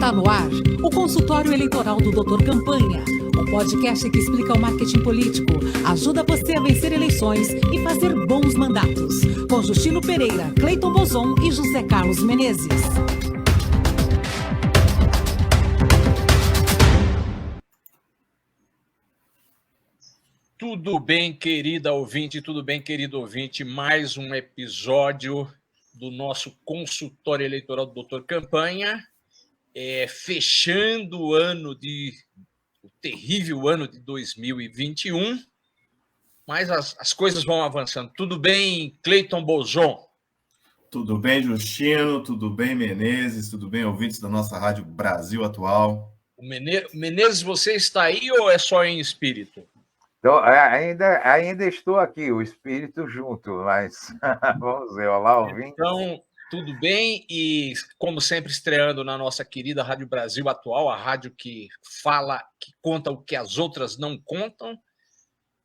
Está no ar o consultório eleitoral do Dr. Campanha, o podcast que explica o marketing político, ajuda você a vencer eleições e fazer bons mandatos. Com Justino Pereira, Cleiton Bozon e José Carlos Menezes. Tudo bem, querida ouvinte, tudo bem, querido ouvinte? Mais um episódio do nosso consultório eleitoral do Dr. Campanha, fechando o terrível ano de 2021, mas as coisas vão avançando. Tudo bem, Cleiton Bozon? Tudo bem, Justino? Tudo bem, Menezes? Tudo bem, ouvintes da nossa Rádio Brasil Atual? Menezes, você está aí ou é só em espírito? Então, ainda estou aqui, o espírito junto, mas vamos ver, olá, ouvinte. Então, tudo bem, e como sempre estreando na nossa querida Rádio Brasil Atual, a rádio que fala, que conta o que as outras não contam,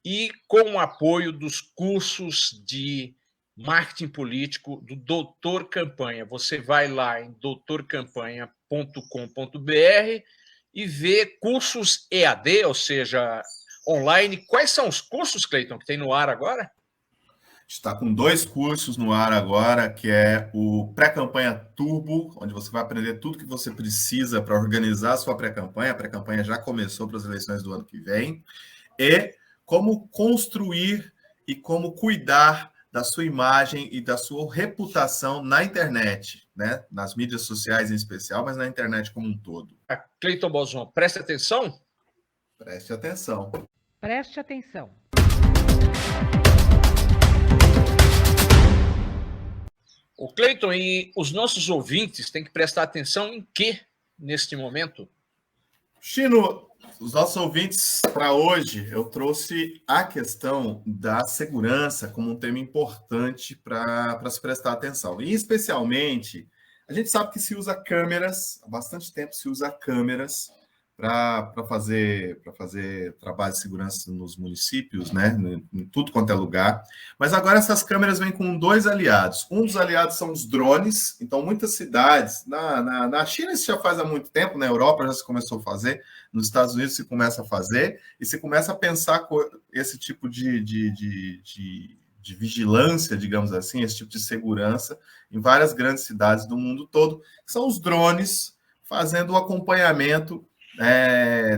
e com o apoio dos cursos de marketing político do Dr. Campanha. Você vai lá em doutorcampanha.com.br e vê cursos EAD, ou seja, online. Quais são os cursos, Cleiton, que tem no ar agora? Está com 2 cursos no ar agora, que é o Pré-Campanha Turbo, onde você vai aprender tudo que você precisa para organizar a sua pré-campanha. A pré-campanha já começou para as eleições do ano que vem. E como construir e como cuidar da sua imagem e da sua reputação na internet, né? Nas mídias sociais em especial, mas na internet como um todo. Cleiton Bozon, preste atenção. Preste atenção. Preste atenção. O Cleiton, e os nossos ouvintes têm que prestar atenção em quê neste momento? Chino, os nossos ouvintes, para hoje, eu trouxe a questão da segurança como um tema importante para se prestar atenção. E, especialmente, a gente sabe que se usa câmeras, há bastante tempo se usa câmeras para fazer trabalho de segurança nos municípios, né? Em tudo quanto é lugar. Mas agora essas câmeras vêm com 2 aliados. Um dos aliados são os drones. Então, muitas cidades, na China isso já faz há muito tempo, na Europa já se começou a fazer, nos Estados Unidos se começa a fazer, e se começa a pensar esse tipo de vigilância, digamos assim, esse tipo de segurança em várias grandes cidades do mundo todo, que são os drones fazendo o acompanhamento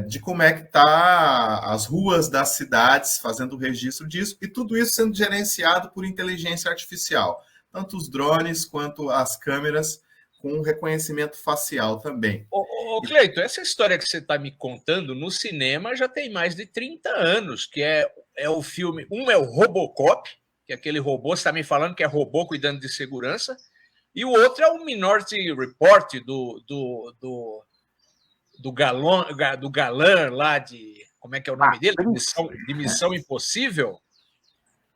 de como é que está as ruas das cidades, fazendo o registro disso, e tudo isso sendo gerenciado por inteligência artificial, tanto os drones quanto as câmeras, com reconhecimento facial também. Ô Cleiton, essa história que você está me contando no cinema já tem mais de 30 anos, que é o filme, é o Robocop, que é aquele robô, você está me falando que é robô cuidando de segurança, e o outro é o Minority Report do galã lá de... Como é que é o nome dele? De Missão Impossível,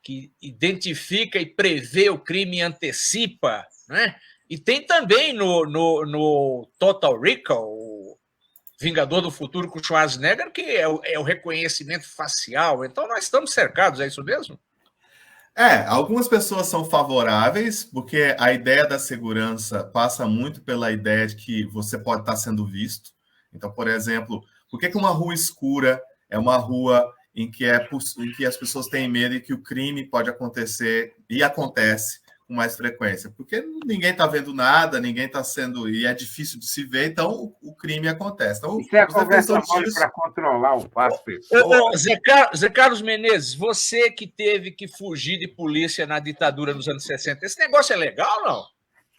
que identifica e prevê o crime e antecipa, né? E tem também no Total Recall, o Vingador do Futuro com Schwarzenegger, que é o reconhecimento facial. Então nós estamos cercados, é isso mesmo? Algumas pessoas são favoráveis, porque a ideia da segurança passa muito pela ideia de que você pode estar sendo visto. Então, por exemplo, por que uma rua escura é uma rua em que as pessoas têm medo e que o crime pode acontecer e acontece com mais frequência? Porque ninguém está vendo nada, ninguém está sendo... E é difícil de se ver, então o crime acontece. Então, isso é a conversa mole para controlar o passo pessoas. Zé Carlos Menezes, você que teve que fugir de polícia na ditadura nos anos 60, esse negócio é legal, não?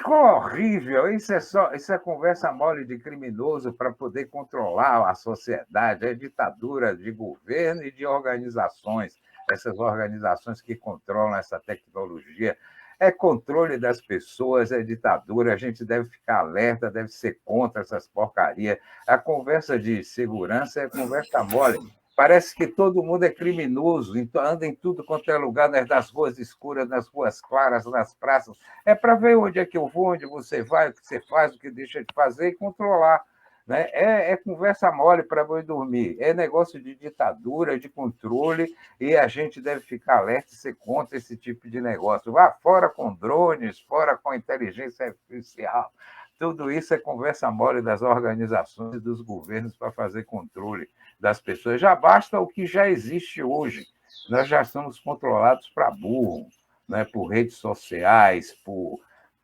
Horrível, isso é conversa mole de criminoso para poder controlar a sociedade, é ditadura de governo e de organizações, essas organizações que controlam essa tecnologia, é controle das pessoas, é ditadura, a gente deve ficar alerta, deve ser contra essas porcarias, a conversa de segurança é conversa mole. Parece que todo mundo é criminoso, então anda em tudo quanto é lugar, nas ruas escuras, nas ruas claras, nas praças. É para ver onde é que eu vou, onde você vai, o que você faz, o que deixa de fazer e controlar. Né? É conversa mole para boi dormir. É negócio de ditadura, de controle, e a gente deve ficar alerta e ser contra esse tipo de negócio. Vá fora com drones, fora com inteligência artificial. Tudo isso é conversa mole das organizações e dos governos para fazer controle das pessoas. Já basta o que já existe hoje. Nós já somos controlados para burro, né? Por redes sociais, por...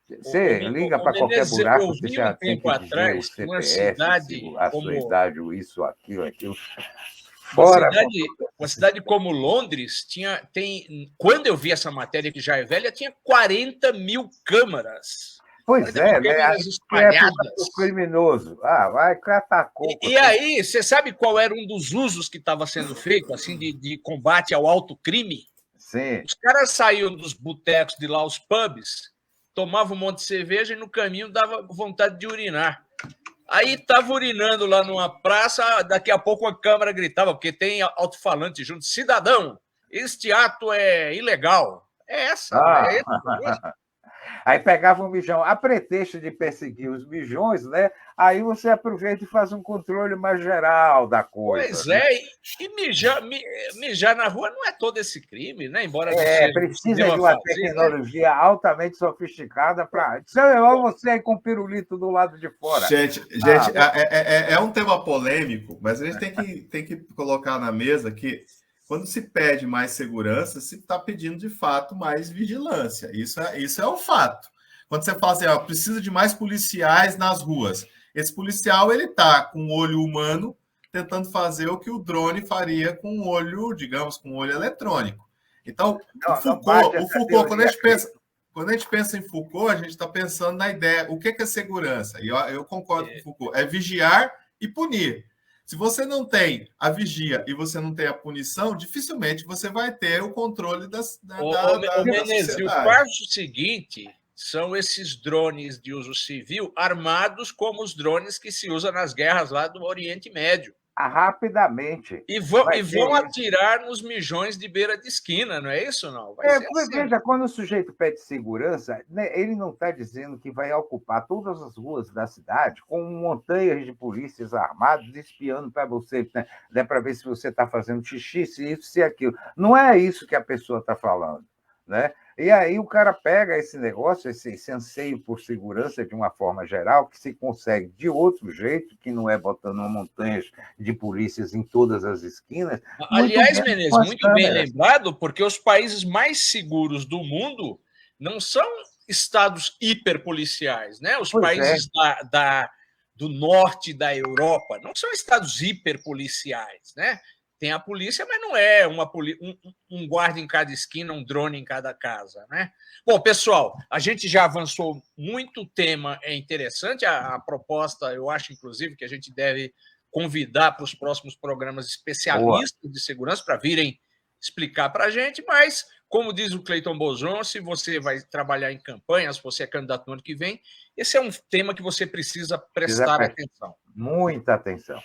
Você liga para qualquer buraco, você já tem que dizer o CPF, a sua idade, isso, aquilo. Fora uma cidade como Londres quando eu vi essa matéria que já é velha, tinha 40 mil câmaras. Pois é, né? Espalhadas. Criminoso. Vai que atacou. E aí, você sabe qual era um dos usos que estava sendo feito, assim, de combate ao alto crime? Sim. Os caras saíam dos botecos de lá, os pubs, tomavam um monte de cerveja e no caminho dava vontade de urinar. Aí estava urinando lá numa praça, daqui a pouco a câmera gritava, porque tem alto-falante junto, cidadão, este ato é ilegal. É essa. Aí pegava um mijão, a pretexto de perseguir os mijões, né? Aí você aproveita e faz um controle mais geral da coisa. Pois né? E mijar na rua não é todo esse crime, né? Embora precisa de uma tecnologia altamente sofisticada para... Você aí com o pirulito do lado de fora. Gente, é um tema polêmico, mas a gente tem que colocar na mesa que quando se pede mais segurança, se está pedindo, de fato, mais vigilância. Isso é um fato. Quando você fala assim, precisa de mais policiais nas ruas. Esse policial, ele está com o olho humano tentando fazer o que o drone faria com o olho, digamos, com o olho eletrônico. Então, o Foucault, quando a gente pensa em Foucault, a gente está pensando na ideia, o que é segurança? E eu concordo com o Foucault, é vigiar e punir. Se você não tem a vigia e você não tem a punição, dificilmente você vai ter o controle da Menezes, o passo seguinte são esses drones de uso civil armados como os drones que se usam nas guerras lá do Oriente Médio. Rapidamente. E vão atirar nos mijões de beira de esquina, não é isso? Não? Veja, quando o sujeito pede segurança, né, ele não está dizendo que vai ocupar todas as ruas da cidade com montanhas de polícias armados espiando para você, né, para ver se você está fazendo xixi, se isso, se aquilo. Não é isso que a pessoa está falando. Né? E aí o cara pega esse negócio, esse anseio por segurança de uma forma geral, que se consegue de outro jeito, que não é botando montanhas de polícias em todas as esquinas. Aliás, Menezes, muito bem lembrado, porque os países mais seguros do mundo não são estados hiperpoliciais, né? Os países do norte da Europa não são estados hiperpoliciais, né? Tem a polícia, mas não é um guarda em cada esquina, um drone em cada casa, né? Bom, pessoal, a gente já avançou muito, o tema é interessante, a proposta, eu acho, inclusive, que a gente deve convidar para os próximos programas especialistas de segurança para virem explicar para a gente, mas, como diz o Cleiton Bozon, se você vai trabalhar em campanha, se você é candidato no ano que vem, esse é um tema que você precisa prestar atenção. Muita atenção.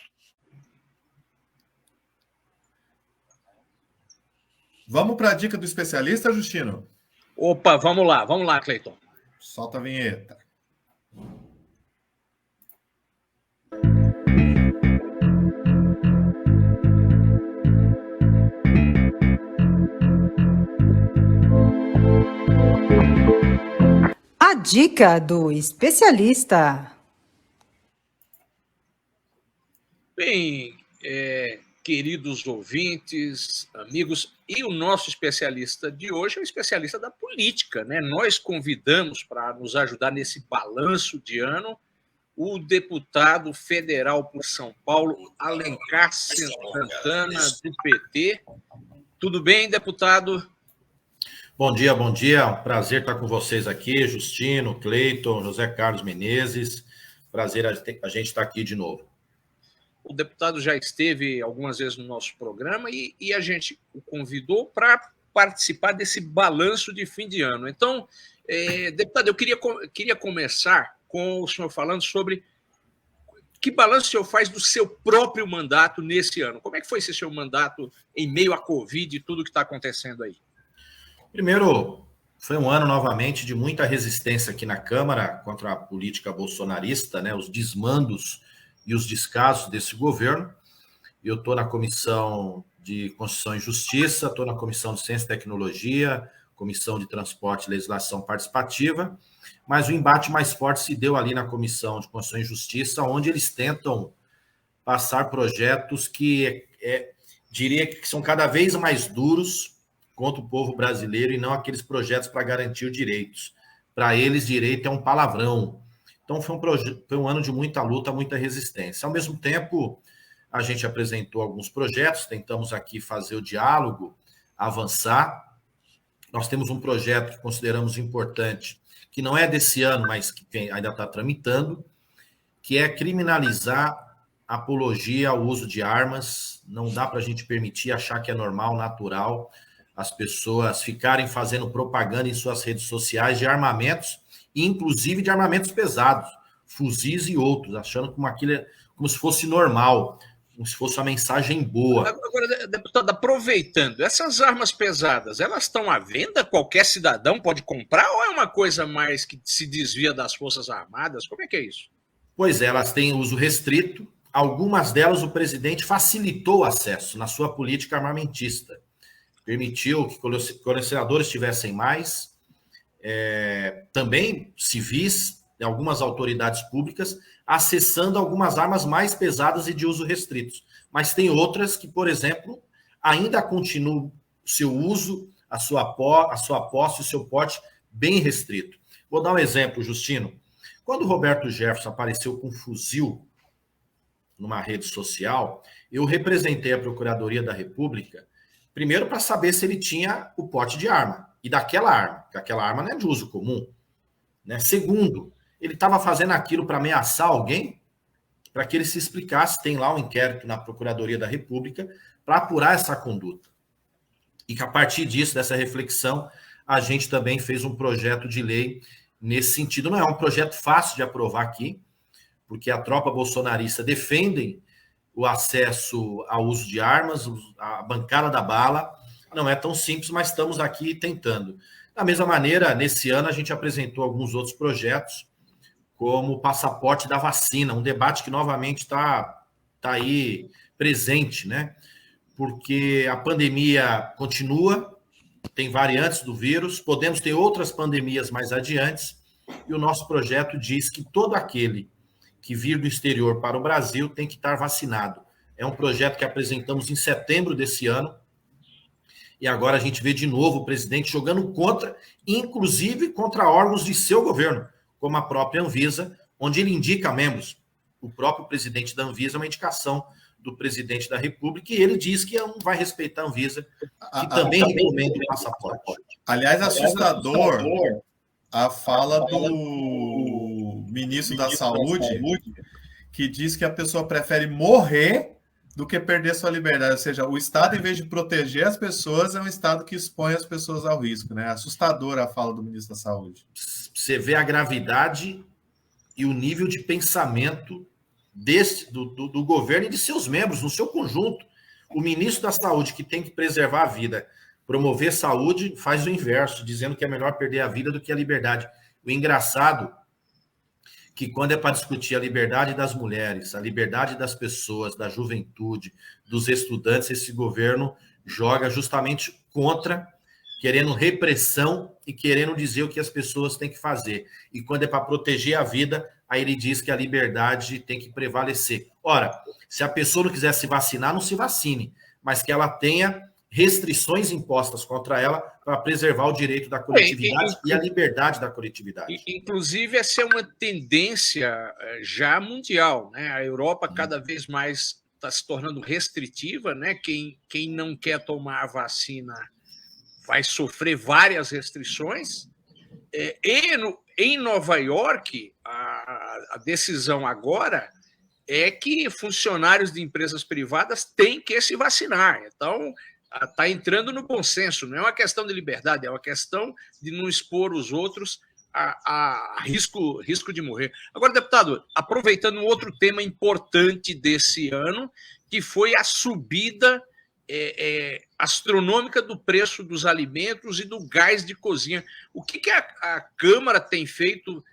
Vamos para a dica do especialista, Justino? Opa, vamos lá, Cleiton. Solta a vinheta. A dica do especialista. Bem, queridos ouvintes, amigos, e o nosso especialista de hoje é o especialista da política, né? Nós convidamos para nos ajudar nesse balanço de ano o deputado federal por São Paulo, Alencar Santana, do PT. Tudo bem, deputado? Bom dia. Prazer estar com vocês aqui, Justino, Cleiton, José Carlos Menezes. Prazer a gente estar aqui de novo. O deputado já esteve algumas vezes no nosso programa e a gente o convidou para participar desse balanço de fim de ano. Então, deputado, eu queria começar com o senhor falando sobre que balanço o senhor faz do seu próprio mandato nesse ano. Como é que foi esse seu mandato em meio à Covid e tudo que está acontecendo aí? Primeiro, foi um ano novamente de muita resistência aqui na Câmara contra a política bolsonarista, né, os desmandos e os descasos desse governo. Eu estou na Comissão de Constituição e Justiça, estou na Comissão de Ciência e Tecnologia, Comissão de Transporte e Legislação Participativa, mas o embate mais forte se deu ali na Comissão de Constituição e Justiça, onde eles tentam passar projetos que diria que são cada vez mais duros contra o povo brasileiro e não aqueles projetos para garantir direitos. Para eles, direito é um palavrão. Então, foi um ano de muita luta, muita resistência. Ao mesmo tempo, a gente apresentou alguns projetos, tentamos aqui fazer o diálogo, avançar. Nós temos um projeto que consideramos importante, que não é desse ano, mas que ainda está tramitando, que é criminalizar a apologia ao uso de armas. Não dá para a gente permitir, achar que é normal, natural, as pessoas ficarem fazendo propaganda em suas redes sociais de armamentos, inclusive de armamentos pesados, fuzis e outros, achando como se fosse normal, como se fosse uma mensagem boa. Agora, deputado, aproveitando, essas armas pesadas, elas estão à venda? Qualquer cidadão pode comprar ou é uma coisa mais que se desvia das Forças Armadas? Como é que é isso? Pois é, elas têm uso restrito. Algumas delas o presidente facilitou o acesso na sua política armamentista. Permitiu que colecionadores tivessem mais, também civis, algumas autoridades públicas, acessando algumas armas mais pesadas e de uso restrito. Mas tem outras que, por exemplo, ainda continuam o seu uso, a sua posse, o seu porte bem restrito. Vou dar um exemplo, Justino. Quando o Roberto Jefferson apareceu com um fuzil numa rede social, eu representei a Procuradoria da República, primeiro para saber se ele tinha o porte de arma, e daquela arma, porque aquela arma não é de uso comum. Né? Segundo, ele estava fazendo aquilo para ameaçar alguém, para que ele se explicasse. Tem lá um inquérito na Procuradoria da República para apurar essa conduta. E que a partir disso, dessa reflexão, a gente também fez um projeto de lei nesse sentido. Não é um projeto fácil de aprovar aqui, porque a tropa bolsonarista defende o acesso ao uso de armas, a bancada da bala. Não é tão simples, mas estamos aqui tentando. Da mesma maneira, nesse ano, a gente apresentou alguns outros projetos, como o passaporte da vacina, um debate que novamente está aí presente, né? Porque a pandemia continua, tem variantes do vírus, podemos ter outras pandemias mais adiante, e o nosso projeto diz que todo aquele que vir do exterior para o Brasil tem que estar vacinado. É um projeto que apresentamos em setembro desse ano, e agora a gente vê de novo o presidente jogando contra, inclusive contra órgãos de seu governo, como a própria Anvisa, onde ele indica membros. O próprio presidente da Anvisa é uma indicação do presidente da República, e ele diz que não vai respeitar a Anvisa, que também recomenda o passaporte. Aliás, assustador a fala do ministro da Saúde, que diz que a pessoa prefere morrer do que perder sua liberdade. Ou seja, o Estado, em vez de proteger as pessoas, é um Estado que expõe as pessoas ao risco. Né? Assustadora a fala do ministro da Saúde. Você vê a gravidade e o nível de pensamento do governo e de seus membros, no seu conjunto. O ministro da Saúde, que tem que preservar a vida, promover saúde, faz o inverso, dizendo que é melhor perder a vida do que a liberdade. O engraçado que quando é para discutir a liberdade das mulheres, a liberdade das pessoas, da juventude, dos estudantes, esse governo joga justamente contra, querendo repressão e querendo dizer o que as pessoas têm que fazer. E quando é para proteger a vida, aí ele diz que a liberdade tem que prevalecer. Ora, se a pessoa não quiser se vacinar, não se vacine, mas que ela tenha restrições impostas contra ela para preservar o direito da coletividade e a liberdade da coletividade. Inclusive, essa é uma tendência já mundial, né? A Europa cada vez mais está se tornando restritiva, né? Quem não quer tomar a vacina vai sofrer várias restrições. Em Nova York, a decisão agora é que funcionários de empresas privadas têm que se vacinar. Então, está entrando no bom senso. Não é uma questão de liberdade, é uma questão de não expor os outros a risco de morrer. Agora, deputado, aproveitando um outro tema importante desse ano, que foi a subida astronômica do preço dos alimentos e do gás de cozinha. O que a Câmara tem feito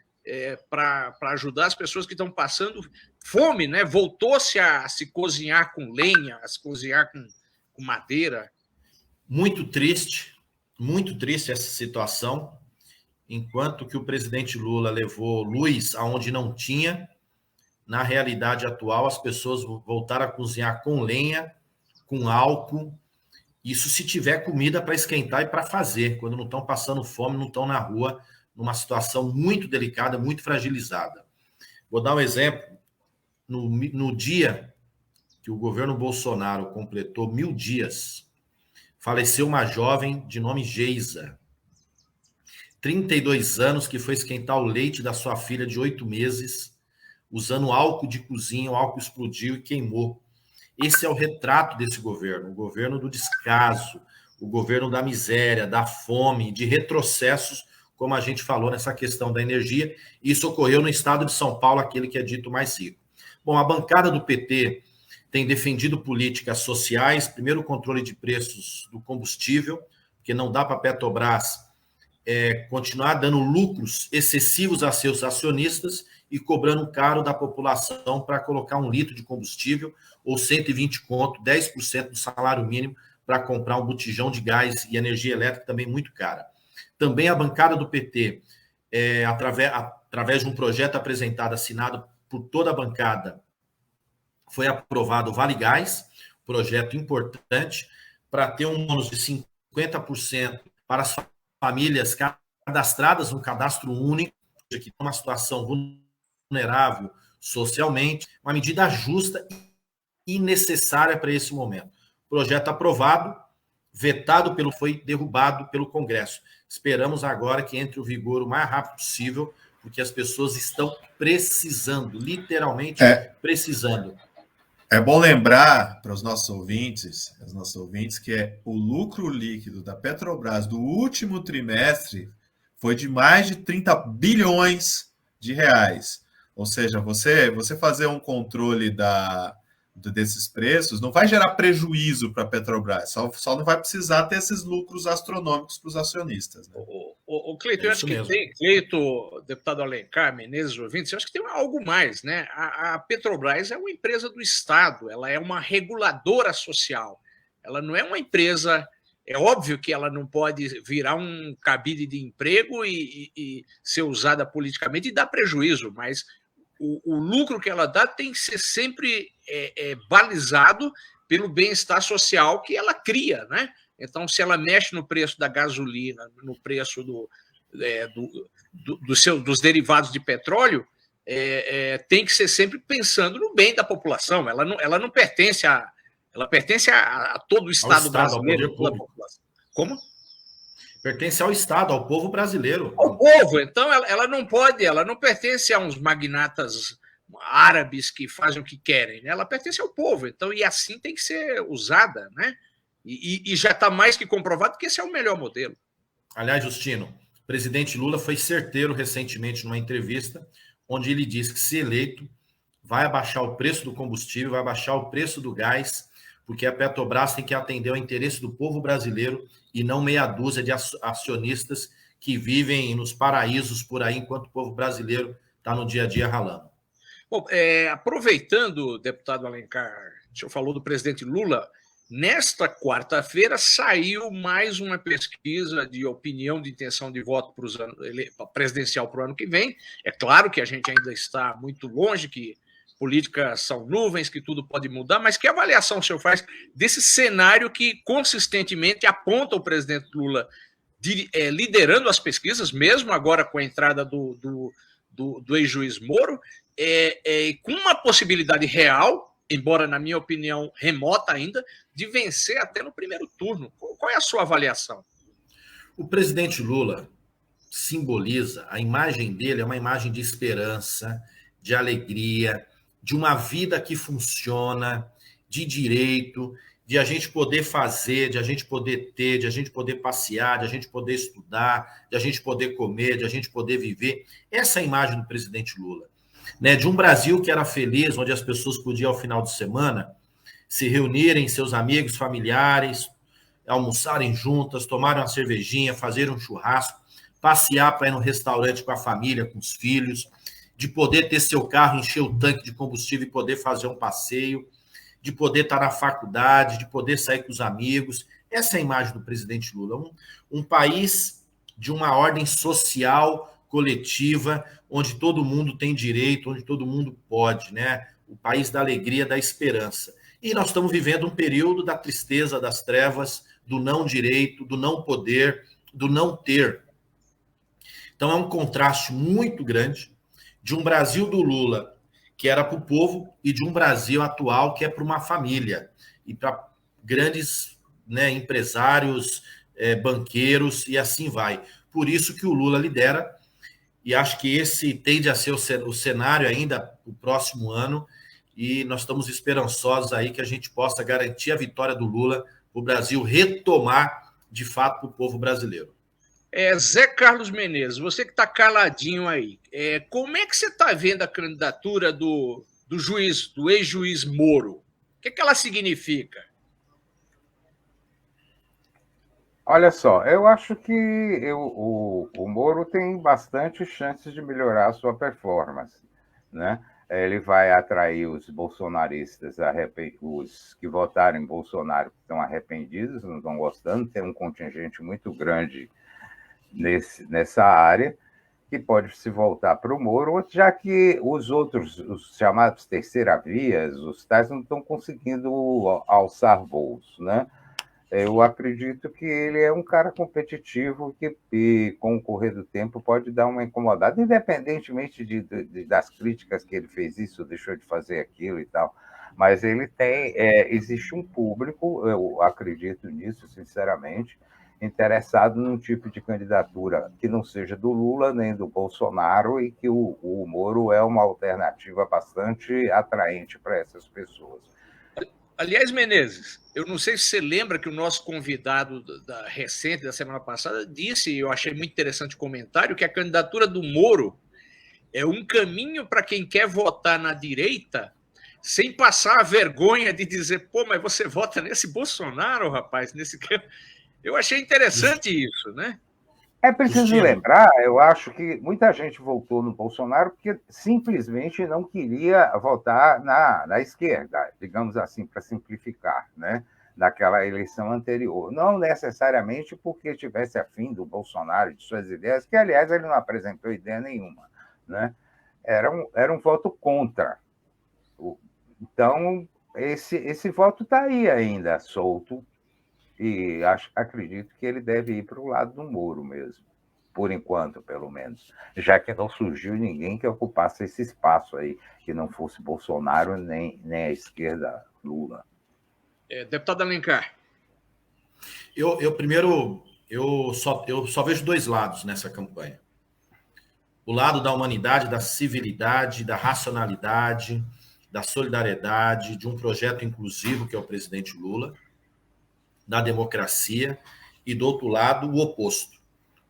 para ajudar as pessoas que estão passando fome, né? Voltou-se a se cozinhar com lenha, a se cozinhar com madeira. Muito triste. Muito triste essa situação. Enquanto que o presidente Lula levou luz aonde não tinha, na realidade atual, as pessoas voltaram a cozinhar com lenha, com álcool, isso se tiver comida para esquentar e para fazer, quando não estão passando fome, não estão na rua, numa situação muito delicada, muito fragilizada. Vou dar um exemplo. No dia que o governo Bolsonaro completou 1000 dias, faleceu uma jovem de nome Geisa, 32 anos, que foi esquentar o leite da sua filha de 8 meses, usando álcool de cozinha, o álcool explodiu e queimou. Esse é o retrato desse governo, o governo do descaso, o governo da miséria, da fome, de retrocessos, como a gente falou nessa questão da energia. Isso ocorreu no estado de São Paulo, aquele que é dito mais rico. Bom, a bancada do PT tem defendido políticas sociais, primeiro o controle de preços do combustível, porque não dá para a Petrobras continuar dando lucros excessivos a seus acionistas e cobrando caro da população para colocar 1 litro de combustível ou 120 conto, 10% do salário mínimo para comprar um botijão de gás e energia elétrica também muito cara. Também a bancada do PT, através de um projeto apresentado, assinado por toda a bancada, foi aprovado o Vale Gás, projeto importante, para ter um bônus de 50% para as famílias cadastradas no cadastro único, que tem uma situação vulnerável socialmente, uma medida justa e necessária para esse momento. Projeto aprovado, foi derrubado pelo Congresso. Esperamos agora que entre o vigor o mais rápido possível, porque as pessoas estão precisando, literalmente precisando. É bom lembrar para os nossos ouvintes, que o lucro líquido da Petrobras do último trimestre foi de mais de 30 bilhões de reais. Ou seja, você fazer um controle desses preços não vai gerar prejuízo para a Petrobras, só não vai precisar ter esses lucros astronômicos para os acionistas. Né? O Cleiton, eu acho que tem, Cleiton, deputado Alencar, Menezes, ouvintes, eu acho que tem algo mais, né? A Petrobras é uma empresa do Estado, ela é uma reguladora social, ela não é uma empresa. É óbvio que ela não pode virar um cabide de emprego e ser usada politicamente e dar prejuízo, mas o lucro que ela dá tem que ser sempre balizado pelo bem-estar social que ela cria, né? Então, se ela mexe no preço da gasolina, no preço dos derivados de petróleo, tem que ser sempre pensando no bem da população. Ela não pertence a... Ela pertence a todo o Estado brasileiro. Ao poder população. Como? Pertence ao Estado, ao povo brasileiro. Ao povo. Então, ela não pertence a uns magnatas árabes que fazem o que querem. Né? Ela pertence ao povo. Então, e assim tem que ser usada. Né? E já está mais que comprovado que esse é o melhor modelo. Aliás, Justino, o presidente Lula foi certeiro recentemente numa entrevista, onde ele disse que, se eleito, vai abaixar o preço do combustível, vai abaixar o preço do gás, porque a Petrobras tem que atender ao interesse do povo brasileiro e não meia dúzia de acionistas que vivem nos paraísos por aí, enquanto o povo brasileiro está no dia a dia ralando. Bom, aproveitando, deputado Alencar, o senhor falou do presidente Lula, nesta quarta-feira saiu mais uma pesquisa de opinião de intenção de voto para presidencial para o ano que vem. É claro que a gente ainda está muito longe, que políticas são nuvens, que tudo pode mudar, mas que avaliação o senhor faz desse cenário que consistentemente aponta o presidente Lula liderando as pesquisas, mesmo agora com a entrada do ex-juiz Moro, com uma possibilidade real, embora na minha opinião remota ainda, de vencer até no primeiro turno. Qual é a sua avaliação? O presidente Lula simboliza, a imagem dele é uma imagem de esperança, de alegria, de uma vida que funciona, de direito, de a gente poder fazer, de a gente poder ter, de a gente poder passear, de a gente poder estudar, de a gente poder comer, de a gente poder viver. Essa é a imagem do presidente Lula. Né? De um Brasil que era feliz, onde as pessoas podiam, ao final de semana, se reunirem, seus amigos, familiares, almoçarem juntas, tomarem uma cervejinha, fazer um churrasco, passear para ir no restaurante com a família, com os filhos, de poder ter seu carro, encher o tanque de combustível e poder fazer um passeio, de poder estar na faculdade, de poder sair com os amigos. Essa é a imagem do presidente Lula. Um país de uma ordem social coletiva, onde todo mundo tem direito, onde todo mundo pode, né? O país da alegria, da esperança. E nós estamos vivendo um período da tristeza, das trevas, do não direito, do não poder, do não ter. Então é um contraste muito grande de um Brasil do Lula, que era para o povo, e de um Brasil atual, que é para uma família, e para grandes, né, empresários, banqueiros, e assim vai. Por isso que o Lula lidera, e acho que esse tende a ser o cenário ainda o próximo ano, e nós estamos esperançosos aí que a gente possa garantir a vitória do Lula, para o Brasil retomar, de fato, para o povo brasileiro. Zé Carlos Menezes, você que está caladinho aí, como é que você está vendo a candidatura do ex-juiz Moro? O que ela significa? Olha só, eu acho que o Moro tem bastante chances de melhorar a sua performance, né? Ele vai atrair os bolsonaristas, os que votaram em Bolsonaro, que estão arrependidos, não estão gostando, tem um contingente muito grande nessa área, que pode se voltar para o Moro, já que os outros, os chamados terceira vias, os tais, não estão conseguindo alçar voos, né? Eu acredito que ele é um cara competitivo que, com o correr do tempo, pode dar uma incomodada, independentemente das críticas que ele fez isso, deixou de fazer aquilo e tal. Mas ele tem, existe um público, eu acredito nisso, sinceramente, interessado num tipo de candidatura que não seja do Lula nem do Bolsonaro e que o Moro é uma alternativa bastante atraente para essas pessoas. Aliás, Menezes, eu não sei se você lembra que o nosso convidado recente, da semana passada, disse, e eu achei muito interessante o comentário, que a candidatura do Moro é um caminho para quem quer votar na direita sem passar a vergonha de dizer, pô, mas você vota nesse Bolsonaro, rapaz, nesse... Eu achei interessante isso, né? É preciso lembrar, eu acho que muita gente votou no Bolsonaro porque simplesmente não queria votar na esquerda, digamos assim, para simplificar, né? Daquela eleição anterior. Não necessariamente porque tivesse afim do Bolsonaro e de suas ideias, que, aliás, ele não apresentou ideia nenhuma, né? Era um voto contra. Então, esse voto está aí ainda, solto, e acredito que ele deve ir para o lado do Moro mesmo, por enquanto, pelo menos, já que não surgiu ninguém que ocupasse esse espaço aí, que não fosse Bolsonaro nem a esquerda Lula. Deputado Alencar. Eu só vejo dois lados nessa campanha. O lado da humanidade, da civilidade, da racionalidade, da solidariedade, de um projeto inclusivo, que é o presidente Lula, da democracia, e do outro lado, o oposto.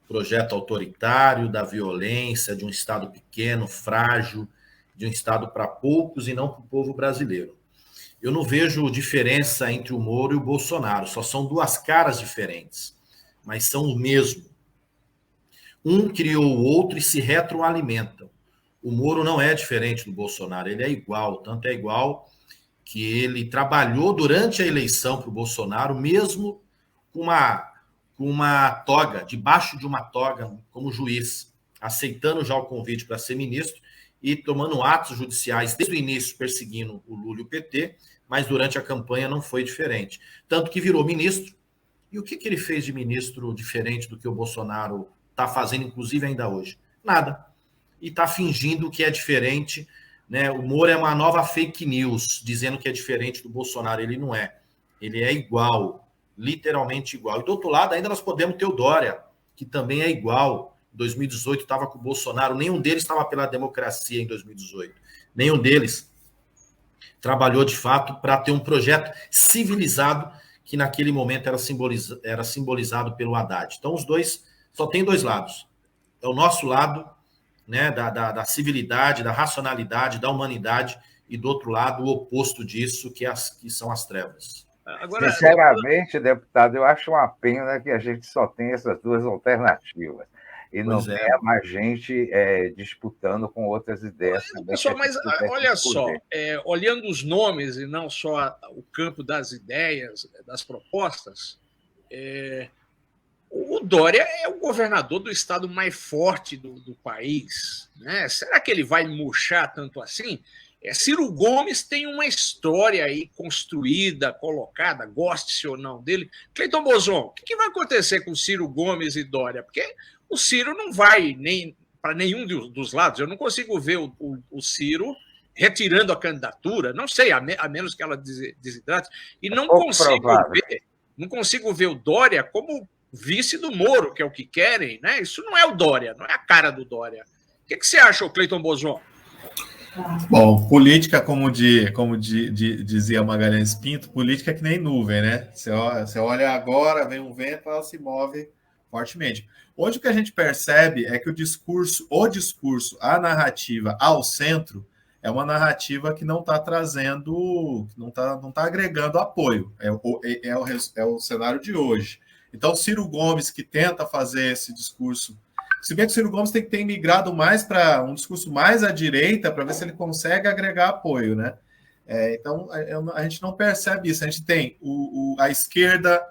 Projeto autoritário, da violência, de um Estado pequeno, frágil, de um Estado para poucos e não para o povo brasileiro. Eu não vejo diferença entre o Moro e o Bolsonaro, só são duas caras diferentes, mas são o mesmo. Um criou o outro e se retroalimentam. O Moro não é diferente do Bolsonaro, ele é igual, tanto é igual que ele trabalhou durante a eleição para o Bolsonaro, mesmo com uma toga, debaixo de uma toga, como juiz, aceitando já o convite para ser ministro e tomando atos judiciais desde o início, perseguindo o Lula e o PT, mas durante a campanha não foi diferente. Tanto que virou ministro. E o que ele fez de ministro diferente do que o Bolsonaro está fazendo, inclusive ainda hoje? Nada. E está fingindo que é diferente, né? O Moro é uma nova fake news, dizendo que é diferente do Bolsonaro. Ele não é. Ele é igual, literalmente igual. E do outro lado, ainda nós podemos ter o Dória, que também é igual. Em 2018 estava com o Bolsonaro. Nenhum deles estava pela democracia em 2018. Nenhum deles trabalhou, de fato, para ter um projeto civilizado que naquele momento era simbolizado pelo Haddad. Então, os dois, só tem dois lados. É o nosso lado, né, da civilidade, da racionalidade, da humanidade, e do outro lado, o oposto disso, que são as trevas. Agora, sinceramente, deputado, eu acho uma pena que a gente só tem essas duas alternativas. E não tenha mais gente disputando com outras ideias. Pessoal, mas olha só, olhando os nomes e não só o campo das ideias, das propostas, O Dória é o governador do estado mais forte do país, né? Será que ele vai murchar tanto assim? Ciro Gomes tem uma história aí construída, colocada, goste-se ou não dele. Cleiton Bozon, o que vai acontecer com Ciro Gomes e Dória? Porque o Ciro não vai nem para nenhum dos lados. Eu não consigo ver o Ciro retirando a candidatura, não sei, a menos que ela desidrate, e não consigo ver o Dória como vice do Moro, que é o que querem, né? Isso não é o Dória, não é a cara do Dória. O que você acha, Cleiton Bozon? Bom, política, como dizia Magalhães Pinto, política é que nem nuvem, né? Você olha agora, vem um vento, ela se move fortemente. Hoje o que a gente percebe é que o discurso, a narrativa ao centro, é uma narrativa que não está trazendo, não está agregando apoio. É o cenário de hoje. Então, Ciro Gomes, que tenta fazer esse discurso, se bem que o Ciro Gomes tem migrado mais para um discurso mais à direita, para ver se ele consegue agregar apoio, né? Então, a gente não percebe isso. A gente tem a esquerda,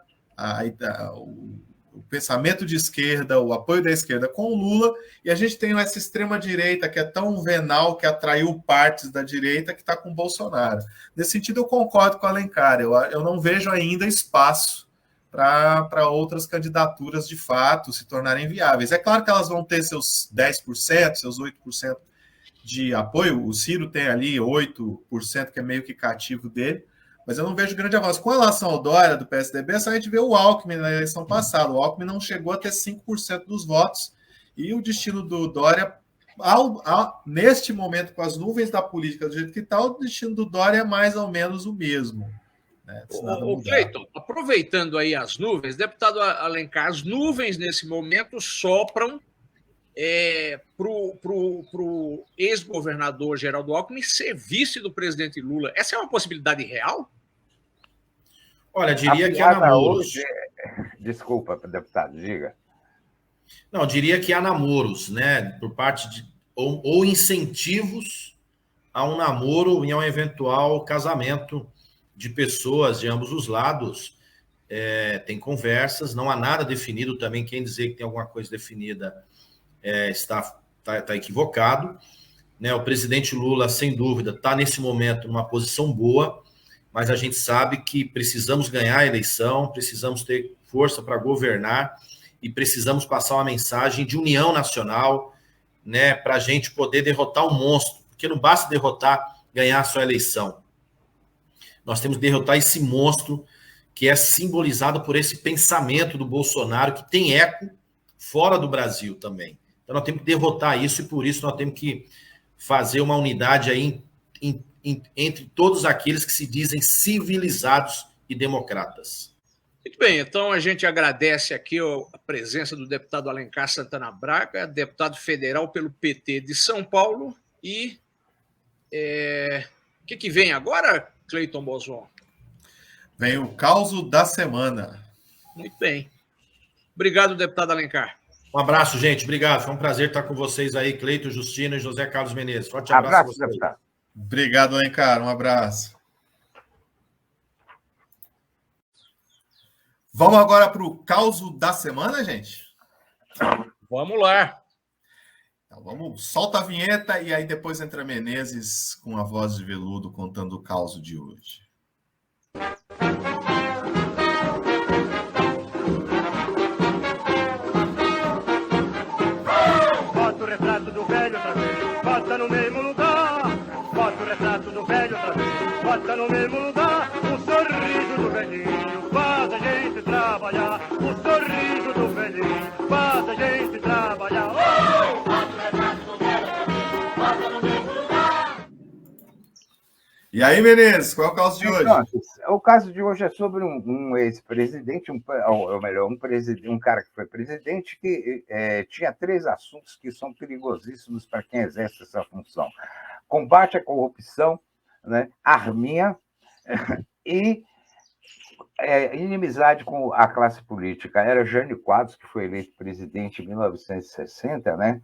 o pensamento de esquerda, o apoio da esquerda com o Lula, e a gente tem essa extrema-direita que é tão venal, que atraiu partes da direita, que está com o Bolsonaro. Nesse sentido, eu concordo com o Alencar. Eu não vejo ainda espaço para outras candidaturas, de fato, se tornarem viáveis. É claro que elas vão ter seus 10%, seus 8% de apoio. O Ciro tem ali 8%, que é meio que cativo dele, mas eu não vejo grande avanço. Com relação ao Dória, do PSDB, só a gente vê o Alckmin na eleição passada. O Alckmin não chegou a ter 5% dos votos, e o destino do Dória, neste momento, com as nuvens da política do jeito que está, o destino do Dória é mais ou menos o mesmo. O Cleiton, aproveitando aí as nuvens, deputado Alencar, as nuvens nesse momento sopram para o ex-governador Geraldo Alckmin ser vice do presidente Lula. Essa é uma possibilidade real? Olha, diria que há namoros. Desculpa, deputado, diga. Não, diria que há namoros, né? Por parte de. Ou incentivos a um namoro e a um eventual casamento de pessoas de ambos os lados. Tem conversas, não há nada definido também. Quem dizer que tem alguma coisa definida está equivocado, né? O presidente Lula, sem dúvida, está nesse momento numa posição boa, mas a gente sabe que precisamos ganhar a eleição, precisamos ter força para governar e precisamos passar uma mensagem de união nacional, né? Para a gente poder derrotar o monstro, porque não basta ganhar só a eleição. Nós temos que derrotar esse monstro que é simbolizado por esse pensamento do Bolsonaro, que tem eco fora do Brasil também. Então, nós temos que derrotar isso, e por isso nós temos que fazer uma unidade aí entre todos aqueles que se dizem civilizados e democratas. Muito bem, então a gente agradece aqui a presença do deputado Alencar Santana Braga, deputado federal pelo PT de São Paulo. E o que vem agora, Cleiton Bozon? Vem o caos da semana. Muito bem. Obrigado, deputado Alencar. Um abraço, gente. Obrigado. Foi um prazer estar com vocês aí, Cleiton, Justino e José Carlos Menezes. Forte abraço a vocês. Deputado. Obrigado, Alencar. Um abraço. Vamos agora para o caos da semana, gente? Vamos lá. Então, solta a vinheta e aí depois entra Menezes com a voz de veludo contando o caos de hoje. Bota o retrato do velho outra vez, bota no mesmo lugar. Bota o retrato do velho outra vez, bota no mesmo lugar. O sorriso do velhinho faz a gente trabalhar. O sorriso do velhinho faz a gente trabalhar. Bota o retrato do velho outra vez, bota no mesmo lugar. E aí, Menezes, qual é o caso de hoje? O caso de hoje é sobre um ex-presidente, um cara que foi presidente, que tinha 3 assuntos que são perigosíssimos para quem exerce essa função: combate à corrupção, né, arminha e inimizade com a classe política. Era Jânio Quadros, que foi eleito presidente em 1960, né?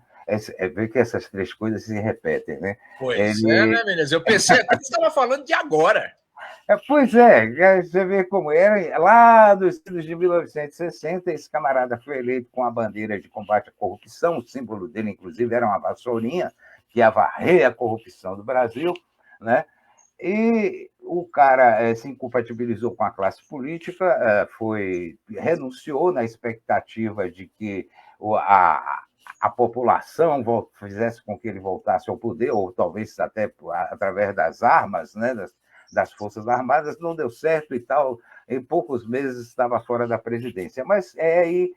Ver que essas 3 coisas se repetem, né? Pois né, Menezes? Eu pensei até que você estava falando de agora. Pois é, você vê como era. Lá nos anos de 1960, esse camarada foi eleito com a bandeira de combate à corrupção, o símbolo dele, inclusive, era uma vassourinha, que ia varrer a corrupção do Brasil, né? E o cara se incompatibilizou com a classe política, renunciou na expectativa de que a população fizesse com que ele voltasse ao poder, ou talvez até através das armas, né, das Forças Armadas. Não deu certo e tal. Em poucos meses estava fora da presidência. Mas aí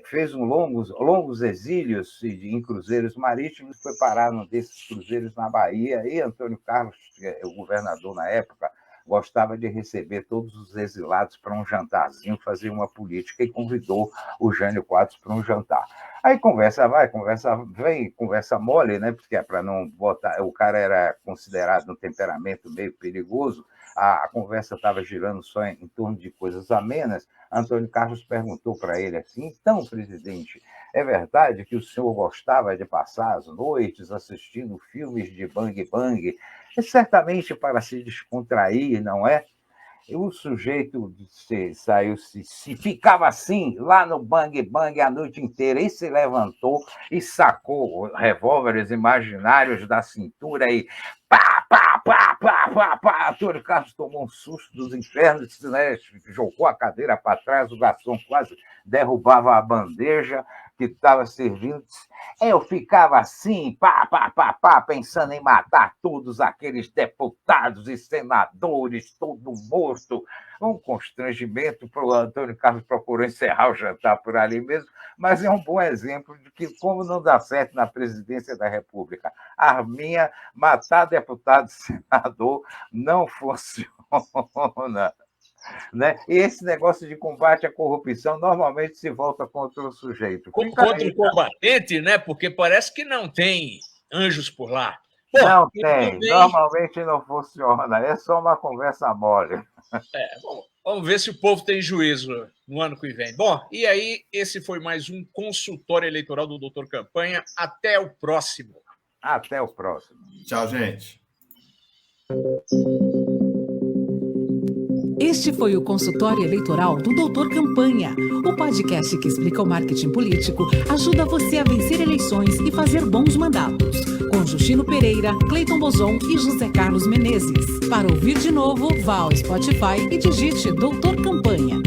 fez longos exílios em cruzeiros marítimos, foi parar num desses cruzeiros na Bahia, e Antônio Carlos, o governador na época, gostava de receber todos os exilados para um jantarzinho, fazer uma política, e convidou o Jânio Quadros para um jantar. Aí conversa vai, conversa vem, conversa mole, né? Porque para não botar... O cara era considerado um temperamento meio perigoso, a conversa estava girando só em torno de coisas amenas. Antônio Carlos perguntou para ele assim: então, presidente, é verdade que o senhor gostava de passar as noites assistindo filmes de bang bang? É certamente para se descontrair, não é? E o sujeito se ficava assim, lá no bang bang a noite inteira, e se levantou e sacou revólveres imaginários da cintura e pá, pá, pá, pá, pá, pá. Antônio Carlos tomou um susto dos infernos, né? Jogou a cadeira para trás, o garçom quase derrubava a bandeja que estava servindo. Eu ficava assim, pá, pá, pá, pá, pensando em matar todos aqueles deputados e senadores, todo morto. Um constrangimento. O Antônio Carlos procurou encerrar o jantar por ali mesmo, mas é um bom exemplo de que, como não dá certo na presidência da República, arminha, matar deputado e senador não funciona. Né? E esse negócio de combate à corrupção normalmente se volta contra o sujeito. Contra o combatente, né? Porque parece que não tem anjos por lá. Pô, não tem, normalmente não funciona, é só uma conversa mole. Vamos ver se o povo tem juízo no ano que vem. Bom, e aí, esse foi mais um consultório eleitoral do Dr. Campanha. Até o próximo. Até o próximo. Tchau, gente. Este foi o consultório eleitoral do Dr. Campanha, o podcast que explica o marketing político, ajuda você a vencer eleições e fazer bons mandatos. Com Justino Pereira, Cleiton Bozon e José Carlos Menezes. Para ouvir de novo, vá ao Spotify e digite Dr. Campanha.